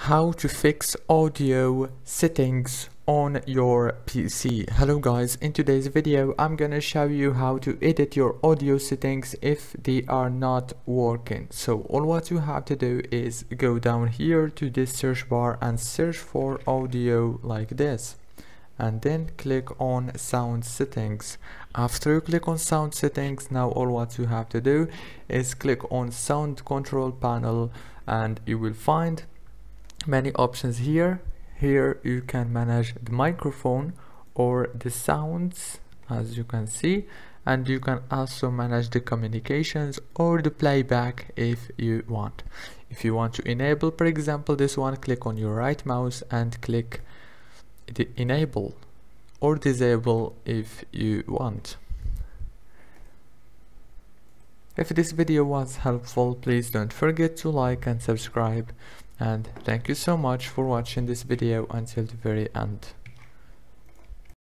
how to fix audio settings on your PC. Hello guys, in today's video I'm gonna show you how to edit your audio settings if they are not working. So all what you have to do is go down here to this search bar and search for audio like this, and then click on sound settings. After you click on sound settings, now all what you have to do is click on sound control panel, and you will find many options here. Here you can manage the microphone or the sounds, as you can see, and you can also manage the communications or the playback if you want. If you want to enable, for example, this one, click on your right mouse and click the enable, or disable if you want. If this video was helpful, please don't forget to like and subscribe, and thank you so much for watching this video until the very end.